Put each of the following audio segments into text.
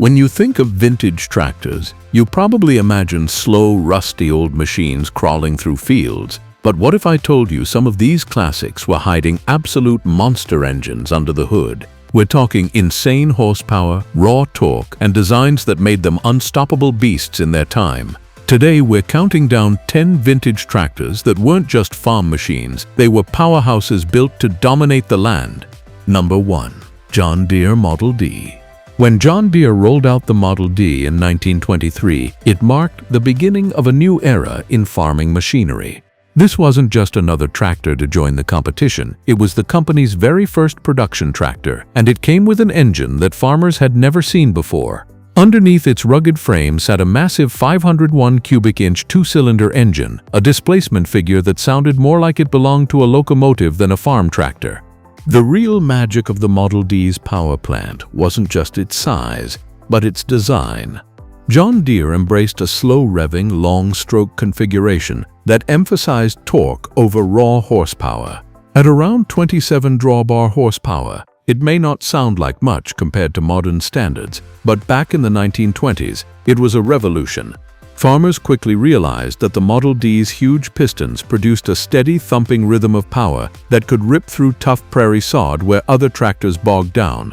When you think of vintage tractors, you probably imagine slow, rusty old machines crawling through fields. But what if I told you some of these classics were hiding absolute monster engines under the hood? We're talking insane horsepower, raw torque, and designs that made them unstoppable beasts in their time. Today we're counting down 10 vintage tractors that weren't just farm machines, they were powerhouses built to dominate the land. Number 1. John Deere Model D. When John Deere rolled out the Model D in 1923, it marked the beginning of a new era in farming machinery. This wasn't just another tractor to join the competition, it was the company's very first production tractor, and it came with an engine that farmers had never seen before. Underneath its rugged frame sat a massive 501 cubic inch two-cylinder engine, a displacement figure that sounded more like it belonged to a locomotive than a farm tractor. The real magic of the Model D's power plant wasn't just its size, but its design. John Deere embraced a slow-revving, long-stroke configuration that emphasized torque over raw horsepower. At around 27 drawbar horsepower, it may not sound like much compared to modern standards, but back in the 1920s, it was a revolution. Farmers quickly realized that the Model D's huge pistons produced a steady thumping rhythm of power that could rip through tough prairie sod where other tractors bogged down.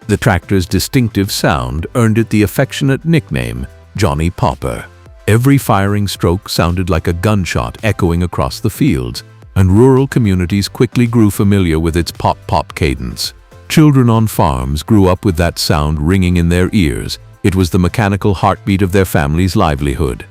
The tractor's distinctive sound earned it the affectionate nickname, Johnny Popper. Every firing stroke sounded like a gunshot echoing across the fields, and rural communities quickly grew familiar with its pop-pop cadence. Children on farms grew up with that sound ringing in their ears. It was the mechanical heartbeat of their family's livelihood.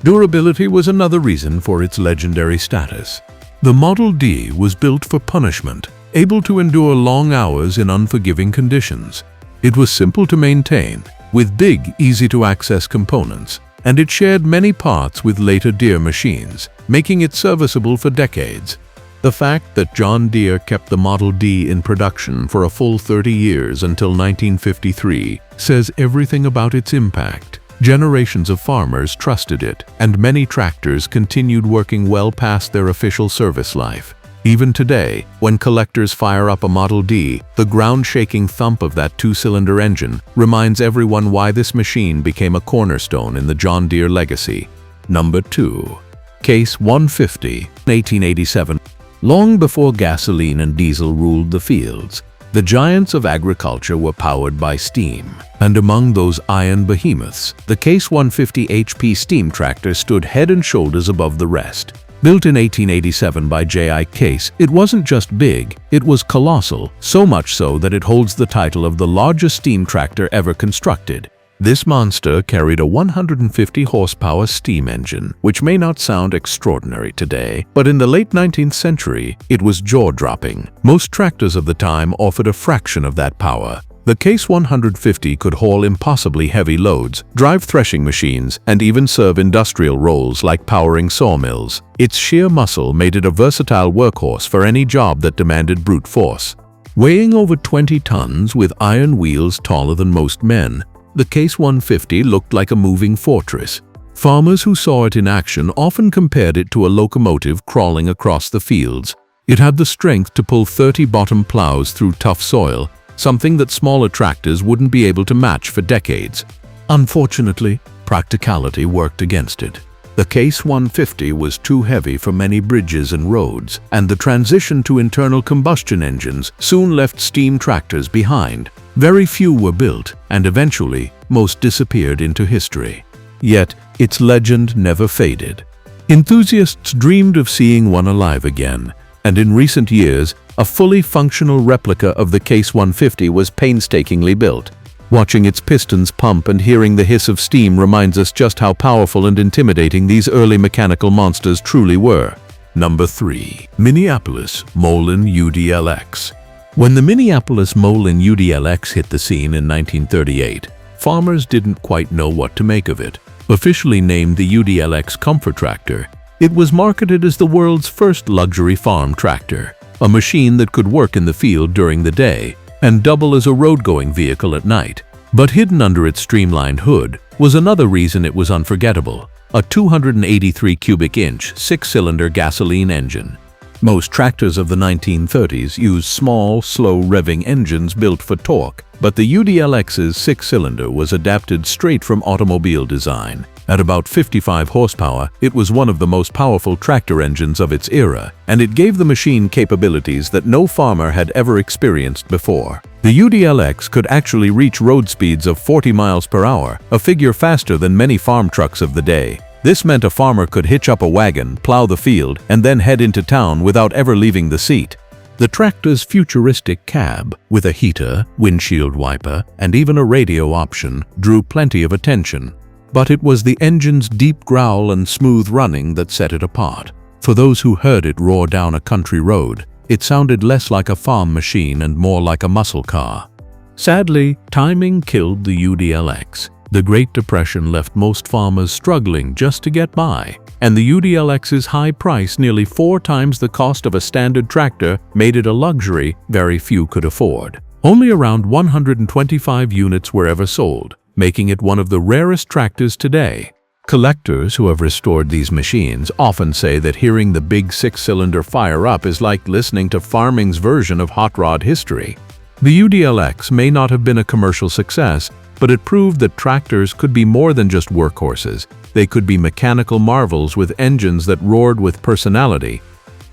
Durability was another reason for its legendary status. The Model D was built for punishment, able to endure long hours in unforgiving conditions. It was simple to maintain, with big, easy-to-access components, and it shared many parts with later Deere machines, making it serviceable for decades. The fact that John Deere kept the Model D in production for a full 30 years until 1953 says everything about its impact. Generations of farmers trusted it, and many tractors continued working well past their official service life. Even today, when collectors fire up a Model D, the ground-shaking thump of that two-cylinder engine reminds everyone why this machine became a cornerstone in the John Deere legacy. Number 2. Case 150, 1887. Long before gasoline and diesel ruled the fields, the giants of agriculture were powered by steam. And among those iron behemoths, the Case 150 HP steam tractor stood head and shoulders above the rest. Built in 1887 by J.I. Case, it wasn't just big, it was colossal, so much so that it holds the title of the largest steam tractor ever constructed. This monster carried a 150 horsepower steam engine, which may not sound extraordinary today, but in the late 19th century, it was jaw-dropping. Most tractors of the time offered a fraction of that power. The Case 150 could haul impossibly heavy loads, drive threshing machines, and even serve industrial roles like powering sawmills. Its sheer muscle made it a versatile workhorse for any job that demanded brute force. Weighing over 20 tons with iron wheels taller than most men, the Case 150 looked like a moving fortress. Farmers who saw it in action often compared it to a locomotive crawling across the fields. It had the strength to pull 30 bottom plows through tough soil, something that smaller tractors wouldn't be able to match for decades. Unfortunately, practicality worked against it. The Case 150 was too heavy for many bridges and roads, and the transition to internal combustion engines soon left steam tractors behind. Very few were built, and eventually, most disappeared into history. Yet, its legend never faded. Enthusiasts dreamed of seeing one alive again, and in recent years, a fully functional replica of the Case 150 was painstakingly built. Watching its pistons pump and hearing the hiss of steam reminds us just how powerful and intimidating these early mechanical monsters truly were. Number 3. Minneapolis Mullen UDLX. When the Minneapolis Mullen UDLX hit the scene in 1938, farmers didn't quite know what to make of it. Officially named the UDLX Comfort Tractor, it was marketed as the world's first luxury farm tractor, a machine that could work in the field during the day and double as a road-going vehicle at night. But hidden under its streamlined hood was another reason it was unforgettable: a 283 cubic inch, 6-cylinder gasoline engine. Most tractors of the 1930s used small, slow-revving engines built for torque, but the UDLX's six-cylinder was adapted straight from automobile design. At about 55 horsepower, it was one of the most powerful tractor engines of its era, and it gave the machine capabilities that no farmer had ever experienced before. The UDLX could actually reach road speeds of 40 miles per hour, a figure faster than many farm trucks of the day. This meant a farmer could hitch up a wagon, plow the field, and then head into town without ever leaving the seat. The tractor's futuristic cab, with a heater, windshield wiper, and even a radio option, drew plenty of attention. But it was the engine's deep growl and smooth running that set it apart. For those who heard it roar down a country road, it sounded less like a farm machine and more like a muscle car. Sadly, timing killed the UDLX. The Great Depression left most farmers struggling just to get by, and the UDLX's high price, nearly 4 times the cost of a standard tractor, made it a luxury very few could afford. Only around 125 units were ever sold, making it one of the rarest tractors today. Collectors who have restored these machines often say that hearing the big 6-cylinder fire up is like listening to farming's version of hot rod history. The UDLX may not have been a commercial success, but it proved that tractors could be more than just workhorses. They could be mechanical marvels with engines that roared with personality.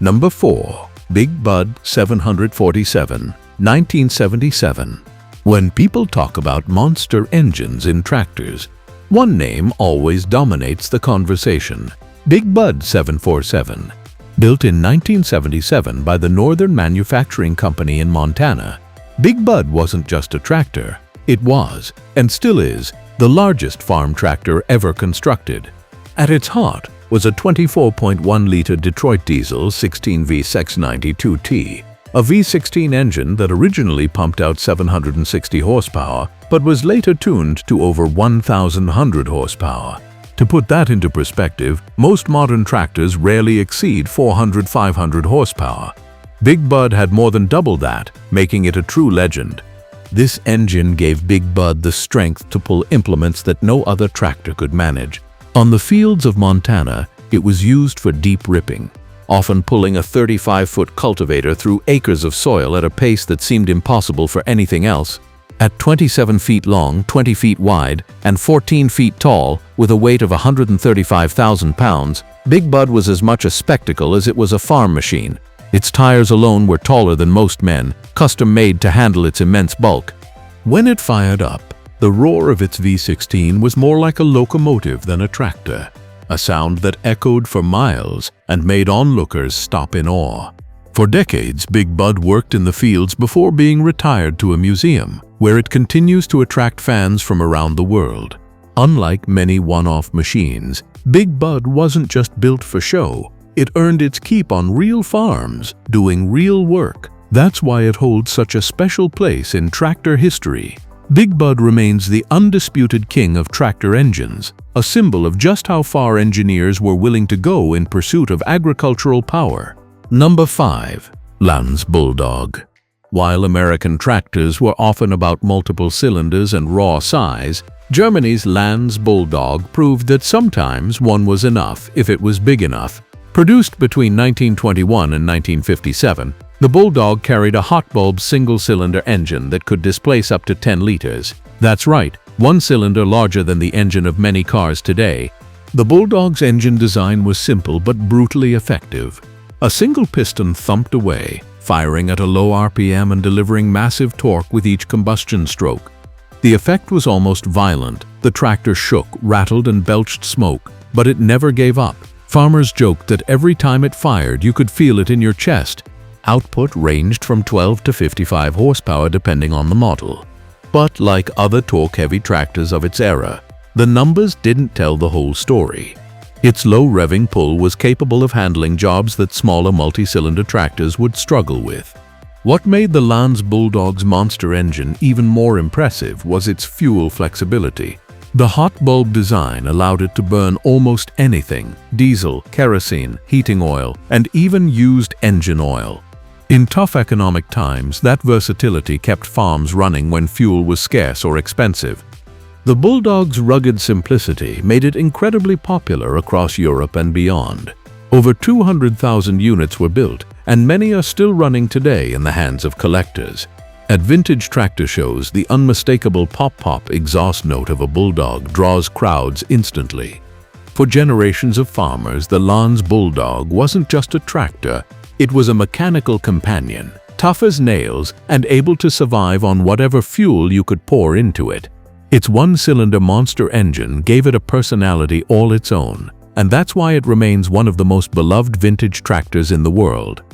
Number 4. Big Bud 747, 1977. When people talk about monster engines in tractors, one name always dominates the conversation: Big Bud 747. Built in 1977 by the Northern Manufacturing Company in Montana, Big Bud wasn't just a tractor. It was, and still is, the largest farm tractor ever constructed. At its heart was a 24.1-liter Detroit diesel 16V692T, a V16 engine that originally pumped out 760 horsepower, but was later tuned to over 1,100 horsepower. To put that into perspective, most modern tractors rarely exceed 400-500 horsepower. Big Bud had more than double that, making it a true legend. This engine gave Big Bud the strength to pull implements that no other tractor could manage. On the fields of Montana, it was used for deep ripping, often pulling a 35-foot cultivator through acres of soil at a pace that seemed impossible for anything else. At 27 feet long, 20 feet wide, and 14 feet tall, with a weight of 135,000 pounds, Big Bud was as much a spectacle as it was a farm machine. Its tires alone were taller than most men, custom-made to handle its immense bulk. When it fired up, the roar of its V16 was more like a locomotive than a tractor, a sound that echoed for miles and made onlookers stop in awe. For decades, Big Bud worked in the fields before being retired to a museum, where it continues to attract fans from around the world. Unlike many one-off machines, Big Bud wasn't just built for show. It earned its keep on real farms, doing real work. That's why it holds such a special place in tractor history. Big Bud remains the undisputed king of tractor engines, a symbol of just how far engineers were willing to go in pursuit of agricultural power. Number 5. Lanz Bulldog. While American tractors were often about multiple cylinders and raw size, Germany's Lanz Bulldog proved that sometimes one was enough if it was big enough. Produced between 1921 and 1957, the Bulldog carried a hot bulb single-cylinder engine that could displace up to 10 liters. That's right, one cylinder larger than the engine of many cars today. The Bulldog's engine design was simple but brutally effective. A single piston thumped away, firing at a low RPM and delivering massive torque with each combustion stroke. The effect was almost violent. The tractor shook, rattled, and belched smoke, but it never gave up. Farmers joked that every time it fired, you could feel it in your chest. Output ranged from 12 to 55 horsepower depending on the model. But like other torque-heavy tractors of its era, the numbers didn't tell the whole story. Its low-revving pull was capable of handling jobs that smaller multi-cylinder tractors would struggle with. What made the Lanz Bulldog's monster engine even more impressive was its fuel flexibility. The hot bulb design allowed it to burn almost anything: diesel, kerosene, heating oil, and even used engine oil. In tough economic times, that versatility kept farms running when fuel was scarce or expensive. The Bulldog's rugged simplicity made it incredibly popular across Europe and beyond. Over 200,000 units were built, and many are still running today in the hands of collectors. At vintage tractor shows, the unmistakable pop-pop exhaust note of a Bulldog draws crowds instantly. For generations of farmers, the Lanz Bulldog wasn't just a tractor, it was a mechanical companion, tough as nails and able to survive on whatever fuel you could pour into it. Its one-cylinder monster engine gave it a personality all its own, and that's why it remains one of the most beloved vintage tractors in the world.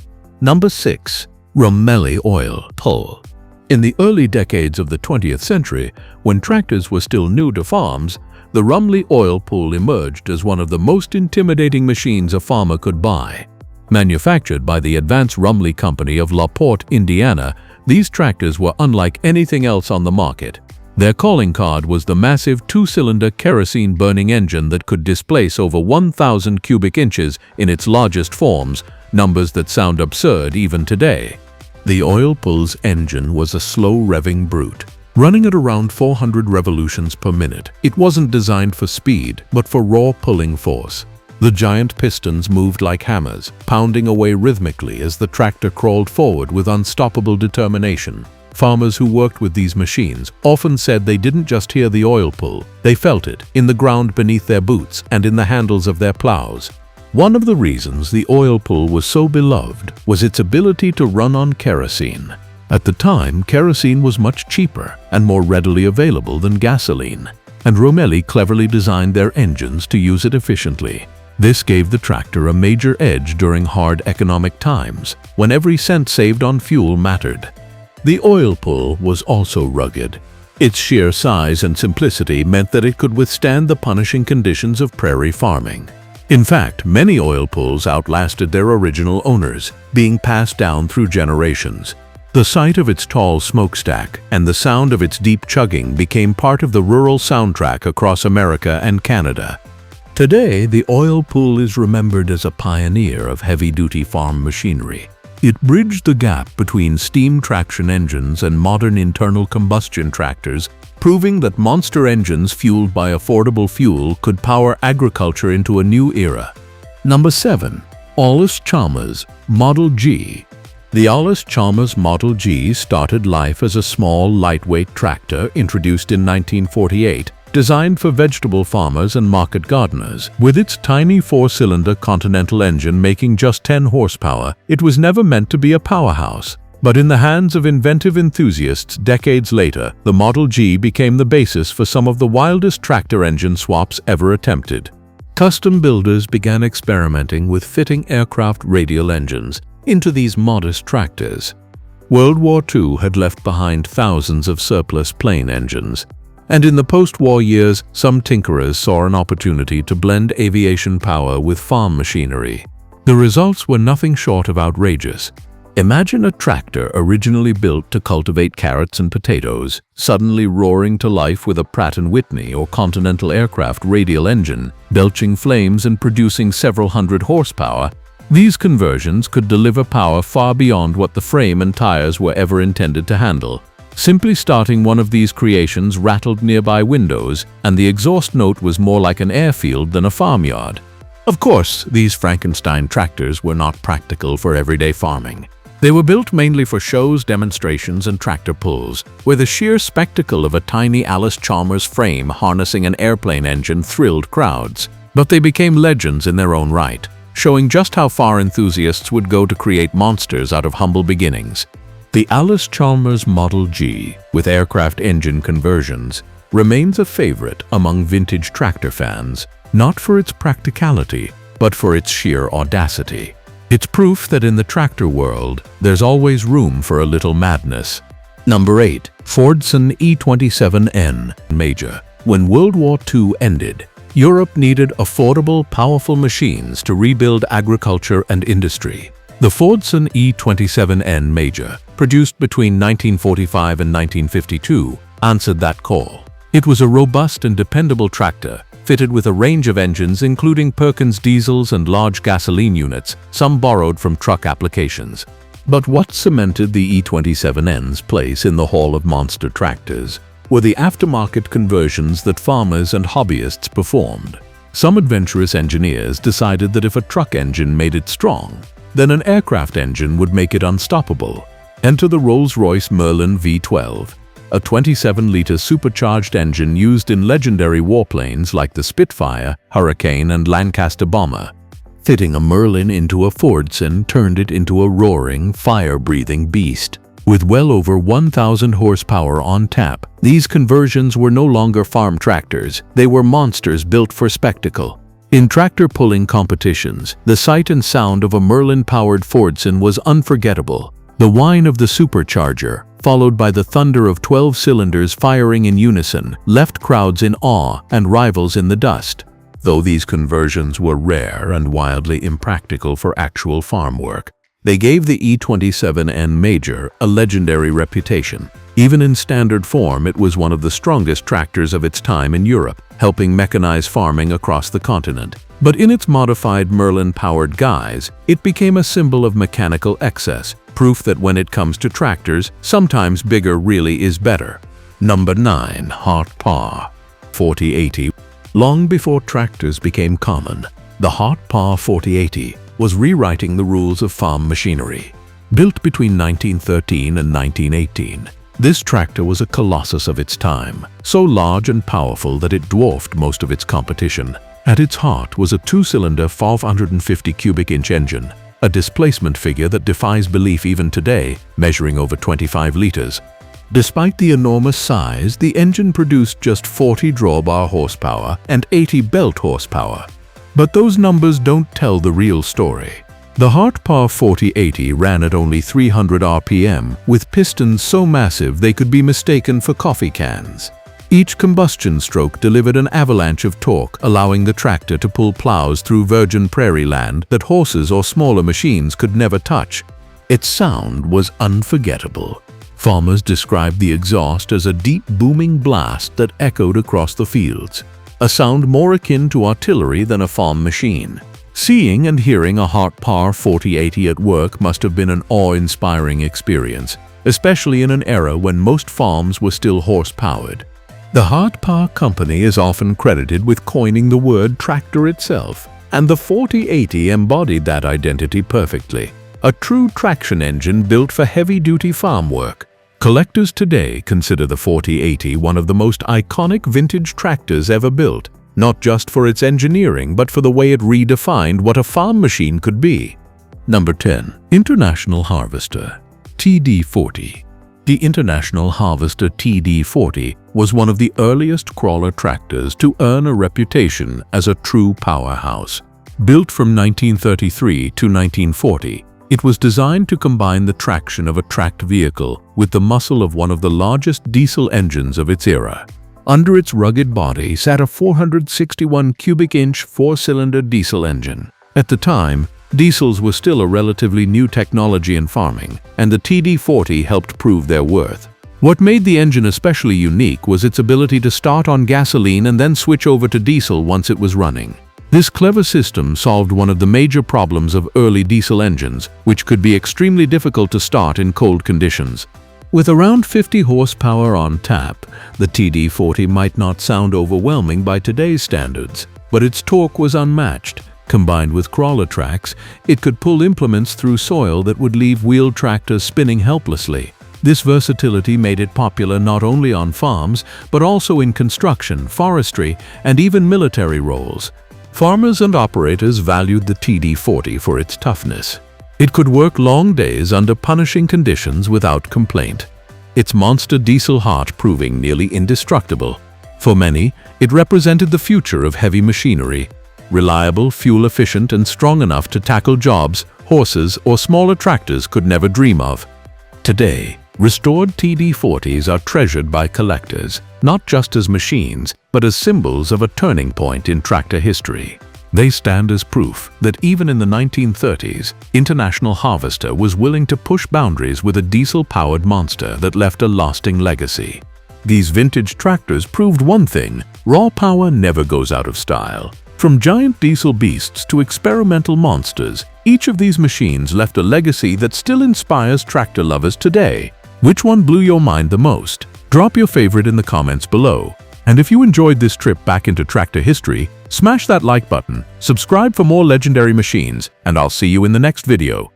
Number 6. Rumley Oil Pull. In the early decades of the 20th century, when tractors were still new to farms, the Rumley Oil Pull emerged as one of the most intimidating machines a farmer could buy. Manufactured by the Advanced Rumley Company of La Porte, Indiana, these tractors were unlike anything else on the market. Their calling card was the massive two-cylinder kerosene-burning engine that could displace over 1,000 cubic inches in its largest forms, numbers that sound absurd even today. The Oil Pull's engine was a slow-revving brute. Running at around 400 revolutions per minute, it wasn't designed for speed, but for raw pulling force. The giant pistons moved like hammers, pounding away rhythmically as the tractor crawled forward with unstoppable determination. Farmers who worked with these machines often said they didn't just hear the oil pull, they felt it in the ground beneath their boots and in the handles of their plows. One of the reasons the oil pull was so beloved was its ability to run on kerosene. At the time, kerosene was much cheaper and more readily available than gasoline, and Rumley cleverly designed their engines to use it efficiently. This gave the tractor a major edge during hard economic times, when every cent saved on fuel mattered. The oil pull was also rugged. Its sheer size and simplicity meant that it could withstand the punishing conditions of prairie farming. In fact, many oil pulls outlasted their original owners, being passed down through generations. The sight of its tall smokestack and the sound of its deep chugging became part of the rural soundtrack across America and Canada. Today, the oil pull is remembered as a pioneer of heavy-duty farm machinery. It bridged the gap between steam traction engines and modern internal combustion tractors, proving that monster engines fueled by affordable fuel could power agriculture into a new era. Number 7. Chamas Model G. The Chamas Model G started life as a small, lightweight tractor introduced in 1948, designed for vegetable farmers and market gardeners. With its tiny four-cylinder Continental engine making just 10 horsepower, it was never meant to be a powerhouse. But in the hands of inventive enthusiasts decades later, the Model G became the basis for some of the wildest tractor engine swaps ever attempted. Custom builders began experimenting with fitting aircraft radial engines into these modest tractors. World War II had left behind thousands of surplus plane engines, and in the post-war years, some tinkerers saw an opportunity to blend aviation power with farm machinery. The results were nothing short of outrageous. Imagine a tractor originally built to cultivate carrots and potatoes, suddenly roaring to life with a Pratt & Whitney or Continental aircraft radial engine, belching flames and producing several hundred horsepower. These conversions could deliver power far beyond what the frame and tires were ever intended to handle. Simply starting one of these creations rattled nearby windows, and the exhaust note was more like an airfield than a farmyard. Of course, these Frankenstein tractors were not practical for everyday farming. They were built mainly for shows, demonstrations, and tractor pulls, where the sheer spectacle of a tiny Chamas frame harnessing an airplane engine thrilled crowds. But they became legends in their own right, showing just how far enthusiasts would go to create monsters out of humble beginnings. The Chamas Model G, with aircraft engine conversions, remains a favorite among vintage tractor fans, not for its practicality, but for its sheer audacity. It's proof that in the tractor world, there's always room for a little madness. Number 8. Fordson E27N Major. When World War II ended, Europe needed affordable, powerful machines to rebuild agriculture and industry. The Fordson E27N Major, produced between 1945 and 1952, answered that call. It was a robust and dependable tractor, fitted with a range of engines including Perkins diesels and large gasoline units, some borrowed from truck applications. But what cemented the E27N's place in the Hall of Monster Tractors were the aftermarket conversions that farmers and hobbyists performed. Some adventurous engineers decided that if a truck engine made it strong, then an aircraft engine would make it unstoppable. Enter the Rolls-Royce Merlin V12, a 27-liter supercharged engine used in legendary warplanes like the Spitfire, Hurricane, and Lancaster bomber. Fitting a Merlin into a Fordson turned it into a roaring, fire-breathing beast. With well over 1,000 horsepower on tap, these conversions were no longer farm tractors, they were monsters built for spectacle. In tractor pulling competitions, the sight and sound of a Merlin-powered Fordson was unforgettable. The whine of the supercharger, followed by the thunder of 12 cylinders firing in unison, left crowds in awe and rivals in the dust. Though these conversions were rare and wildly impractical for actual farm work, they gave the E27N Major a legendary reputation. Even in standard form, it was one of the strongest tractors of its time in Europe, helping mechanize farming across the continent. But in its modified Merlin-powered guise, it became a symbol of mechanical excess, proof that when it comes to tractors, sometimes bigger really is better. Number 9. Hartpar 4080. Long before tractors became common, the Hartpar 4080 was rewriting the rules of farm machinery. Built between 1913 and 1918, this tractor was a colossus of its time, so large and powerful that it dwarfed most of its competition. At its heart was a two-cylinder 550 cubic inch engine, a displacement figure that defies belief even today, measuring over 25 liters. Despite the enormous size, the engine produced just 40 drawbar horsepower and 80 belt horsepower. But those numbers don't tell the real story. The Hartpar 4080 ran at only 300 RPM, with pistons so massive they could be mistaken for coffee cans. Each combustion stroke delivered an avalanche of torque, allowing the tractor to pull plows through virgin prairie land that horses or smaller machines could never touch. Its sound was unforgettable. Farmers described the exhaust as a deep booming blast that echoed across the fields, a sound more akin to artillery than a farm machine. Seeing and hearing a Hartpar 4080 at work must have been an awe-inspiring experience, especially in an era when most farms were still horse-powered. The Hartpar company is often credited with coining the word tractor itself, and the 4080 embodied that identity perfectly. A true traction engine built for heavy-duty farm work. Collectors today consider the 4080 one of the most iconic vintage tractors ever built, not just for its engineering but for the way it redefined what a farm machine could be. Number 10. International Harvester TD40. The International Harvester TD40 was one of the earliest crawler tractors to earn a reputation as a true powerhouse. Built from 1933 to 1940, it was designed to combine the traction of a tracked vehicle with the muscle of one of the largest diesel engines of its era. Under its rugged body sat a 461 cubic inch four-cylinder diesel engine. At the time, diesels were still a relatively new technology in farming, and the TD40 helped prove their worth. What made the engine especially unique was its ability to start on gasoline and then switch over to diesel once it was running. This clever system solved one of the major problems of early diesel engines, which could be extremely difficult to start in cold conditions. With around 50 horsepower on tap, the TD40 might not sound overwhelming by today's standards, but its torque was unmatched. Combined with crawler tracks, it could pull implements through soil that would leave wheeled tractors spinning helplessly. This versatility made it popular not only on farms, but also in construction, forestry, and even military roles. Farmers and operators valued the TD40 for its toughness. It could work long days under punishing conditions without complaint, its monster diesel heart proving nearly indestructible. For many, it represented the future of heavy machinery, reliable, fuel-efficient, and strong enough to tackle jobs horses or smaller tractors could never dream of. Today, restored TD40s are treasured by collectors, not just as machines, but as symbols of a turning point in tractor history. They stand as proof that even in the 1930s, International Harvester was willing to push boundaries with a diesel-powered monster that left a lasting legacy. These vintage tractors proved one thing: raw power never goes out of style. From giant diesel beasts to experimental monsters, each of these machines left a legacy that still inspires tractor lovers today. Which one blew your mind the most? Drop your favorite in the comments below. And if you enjoyed this trip back into tractor history, Smash that like button, subscribe for more legendary machines, and I'll see you in the next video.